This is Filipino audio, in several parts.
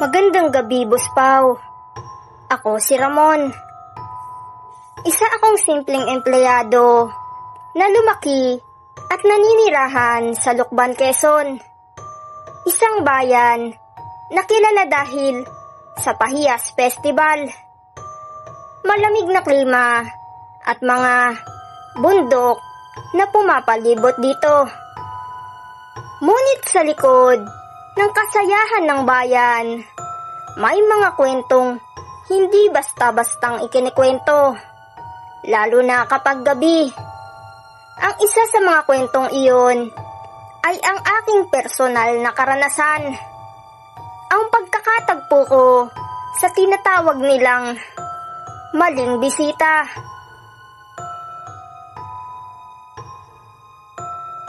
Magandang gabi, Boss Pao. Ako si Ramon. Isa akong simpleng empleyado na lumaki at naninirahan sa Lucban, Quezon. Isang bayan na kilala dahil sa Pahiyas Festival. Malamig na klima at mga bundok na pumapalibot dito. Ngunit sa likod ng kasayahan ng bayan, may mga kwentong hindi basta-bastang ikinikwento, lalo na kapag gabi. Ang isa sa mga kwentong iyon ay ang aking personal na karanasan. Ang pagkakatagpo ko sa tinatawag nilang maling bisita.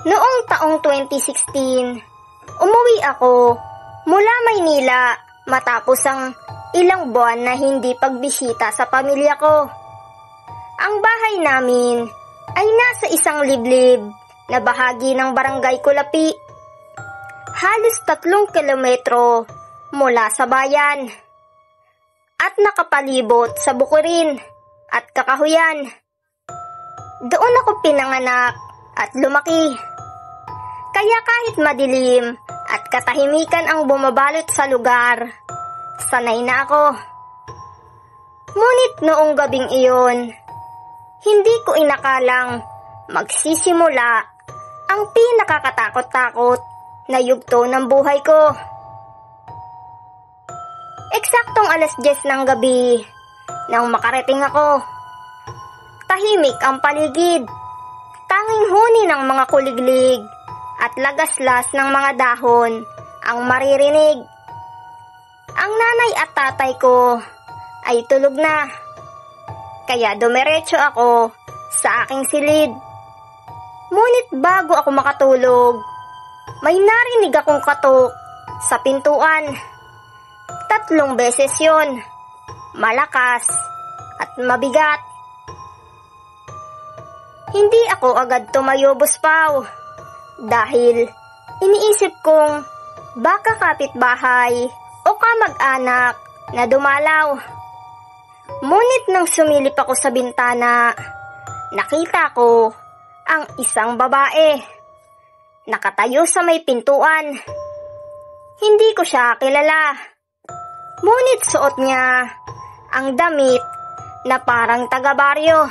Noong taong 2016, umuwi ako mula Maynila matapos ang ilang buwan na hindi pagbisita sa pamilya ko. Ang bahay namin ay nasa isang liblib na bahagi ng Barangay Kulapi. Halos 3 kilometro mula sa bayan at nakapalibot sa bukirin at kakahuyan. Doon ako pinanganak at lumaki. Kaya kahit madilim at katahimikan ang bumabalot sa lugar, sanay na ako. Ngunit noong gabing iyon, hindi ko inakalang magsisimula ang pinakakatakot-takot na yugto ng buhay ko. Eksaktong 10:00 ng gabi nang makarating ako. Tahimik ang paligid, tanging huni ng mga kuliglig at lagaslas ng mga dahon ang maririnig. Ang nanay at tatay ko ay tulog na, kaya dumiretso ako sa aking silid. Ngunit bago ako makatulog, may narinig akong katok sa pintuan. 3 beses yon, malakas at mabigat. Hindi ako agad tumayo, Boss Pao, dahil iniisip kong baka kapitbahay o kamag-anak na dumalaw. Ngunit nang sumilip ako sa bintana, nakita ko ang isang babae nakatayo sa may pintuan. Hindi ko siya kilala, ngunit suot niya ang damit na parang taga-baryo.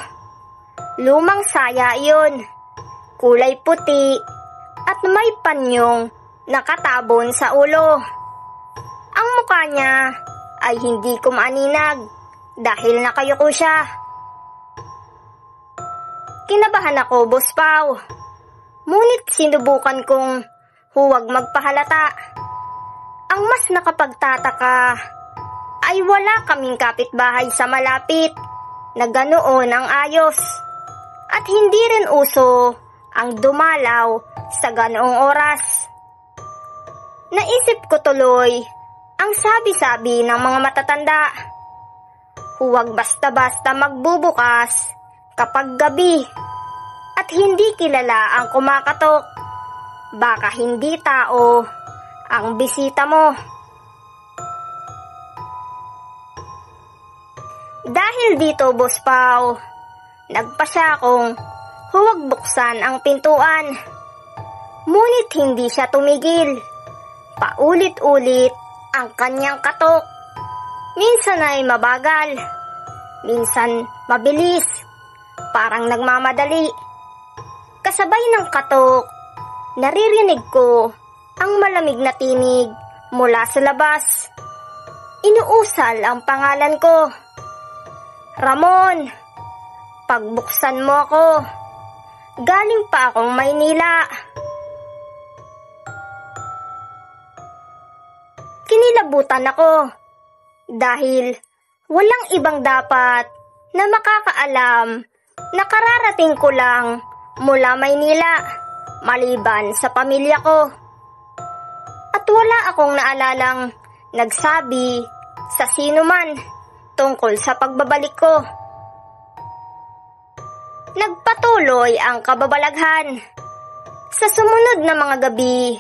Lumang saya iyon, kulay puti at may panyong nakatabon sa ulo. Ang mukha niya ay hindi ko maaninag dahil nakayuko siya. Kinabahan ako, Boss Pao, ngunit sinubukan kong huwag magpahalata. Ang mas nakapagtataka ay wala kaming kapitbahay sa malapit na ganoon ang ayos, at hindi rin uso ang dumalaw sa ganoong oras. Naisip ko tuloy ang sabi-sabi ng mga matatanda, huwag basta-basta magbubukas kapag gabi at hindi kilala ang kumakatok. Baka hindi tao ang bisita mo. Dahil dito, Boss Pao, nagpasya akong huwag buksan ang pintuan. Ngunit hindi siya tumigil. Paulit-ulit ang kanyang katok. Minsan ay mabagal, minsan mabilis, parang nagmamadali. Kasabay ng katok, naririnig ko ang malamig na tinig mula sa labas. Inuusal ang pangalan ko. Ramon, pagbuksan mo ako. Galing pa akong Maynila. Kinilabutan ako dahil walang ibang dapat na makakaalam na kararating ko lang mula Maynila maliban sa pamilya ko. At wala akong naalalang nagsabi sa sino man tungkol sa pagbabalik ko. Nagpatuloy ang kababalaghan. Sa sumunod na mga gabi,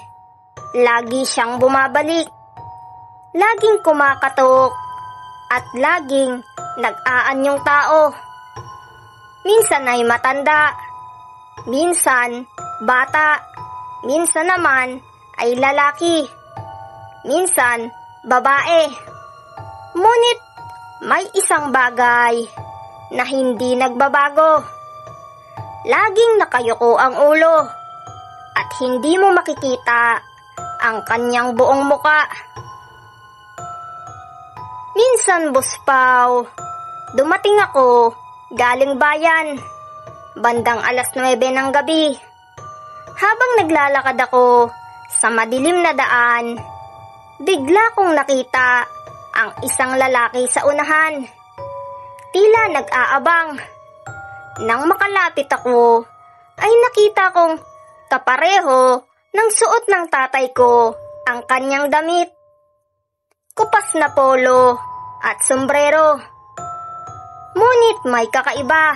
lagi siyang bumabalik. laging kumakatok at laging nag-aanyong tao. Minsan ay matanda, minsan bata, minsan naman ay lalaki, minsan babae. Ngunit may isang bagay na hindi nagbabago. Laging nakayuko ang ulo at hindi mo makikita ang kanyang buong muka. Minsan, Buspaw, dumating ako galing bayan, bandang 9:00 ng gabi. Habang naglalakad ako sa madilim na daan, bigla kong nakita ang isang lalaki sa unahan. Tila nag-aabang. Nang makalapit ako, ay nakita kong kapareho ng suot ng tatay ko ang kanyang damit. Kupas na polo at sombrero. Ngunit may kakaiba.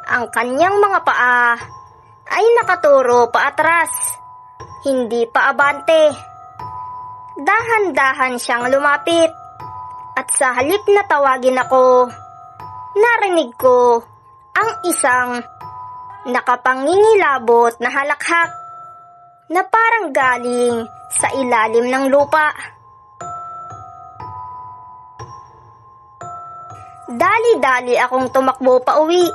Ang kanyang mga paa ay nakaturo paatras, hindi pa abante. Dahan-dahan siyang lumapit at sa halip na tawagin ako, narinig ko ang isang nakapangingilabot na halakhak na parang galing sa ilalim ng lupa. Dali-dali akong tumakbo pa uwi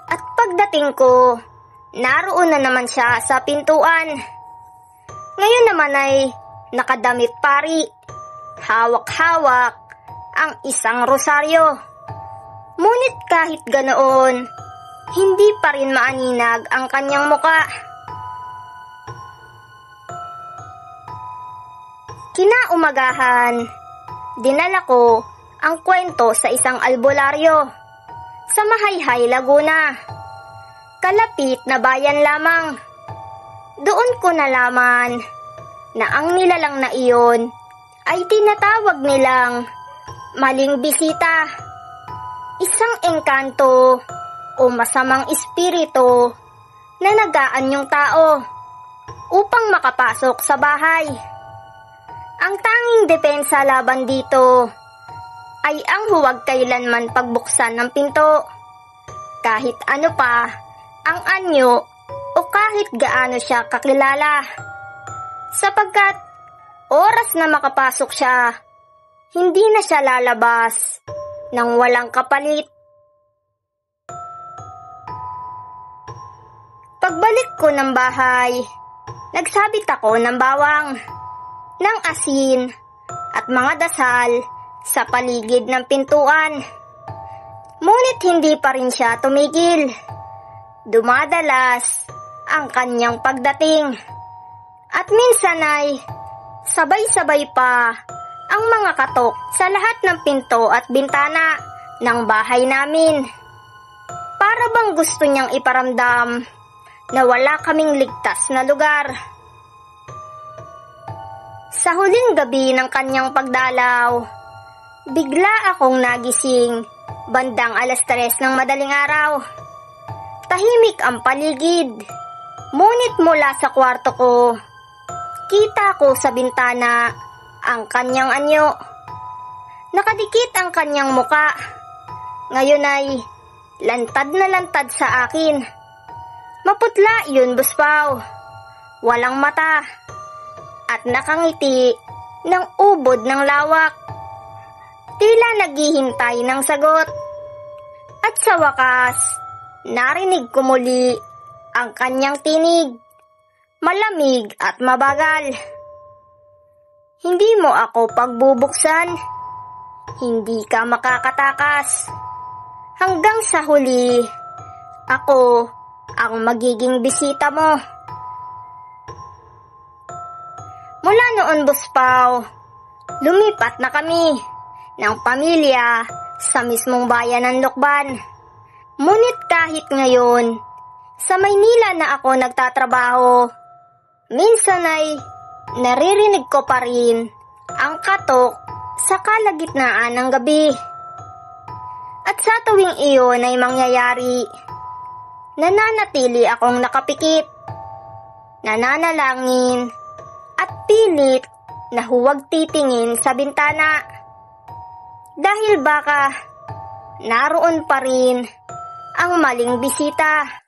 at pagdating ko, naroon na naman siya sa pintuan. Ngayon naman ay nakadamit pari, hawak-hawak ang isang rosaryo. Ngunit kahit ganoon, hindi pa rin maaninag ang kanyang muka. Kinaumagahan, dinala ko ang kwento sa isang albularyo sa Mahayhay, Laguna. Kalapit na bayan lamang. Doon ko nalaman na ang nilalang na iyon ay tinatawag nilang maling bisita. Isang engkanto o masamang espiritu na nag-aanyong tao upang makapasok sa bahay. Ang tanging depensa laban dito ay ang huwag kailanman pagbuksan ng pinto. Kahit ano pa ang anyo o kahit gaano siya kakilala. Sapagkat oras na makapasok siya, hindi na siya lalabas nang walang kapalit. Pagbalik ko ng bahay, nagsabit ako ng bawang, ng asin at mga dasal sa paligid ng pintuan. Ngunit hindi pa rin siya tumigil. Dumadalas ang kanyang pagdating. At minsan ay sabay-sabay pa ang mga katok sa lahat ng pinto at bintana ng bahay namin. Para bang gusto niyang iparamdam na wala kaming ligtas na lugar. Sa huling gabi ng kanyang pagdalaw, bigla akong nagising bandang 3:00 ng madaling araw. Tahimik ang paligid. Ngunit mula sa kwarto ko, kita ko sa bintana ang kanyang anyo. Nakadikit ang kanyang muka. Ngayon ay lantad na lantad sa akin. Maputla yun, Buspaw. Walang mata. At nakangiti ng ubod ng lawak. Tila naghihintay ng sagot. At sa wakas, narinig ko muli ang kanyang tinig. Malamig at mabagal. Hindi mo ako pagbubuksan. Hindi ka makakatakas. Hanggang sa huli, ako ang magiging bisita mo. Mula noon, Buspaw, lumipat na kami ng pamilya sa mismong bayan ng Lokban. Ngunit kahit ngayon, sa Maynila na ako nagtatrabaho, minsan ay naririnig ko pa rin ang katok sa kalagitnaan ng gabi. At sa tuwing iyon ay mangyayari, nananatili akong nakapikit, nananalangin, at pilit na huwag titingin sa bintana. Dahil baka naroon pa rin ang maling bisita.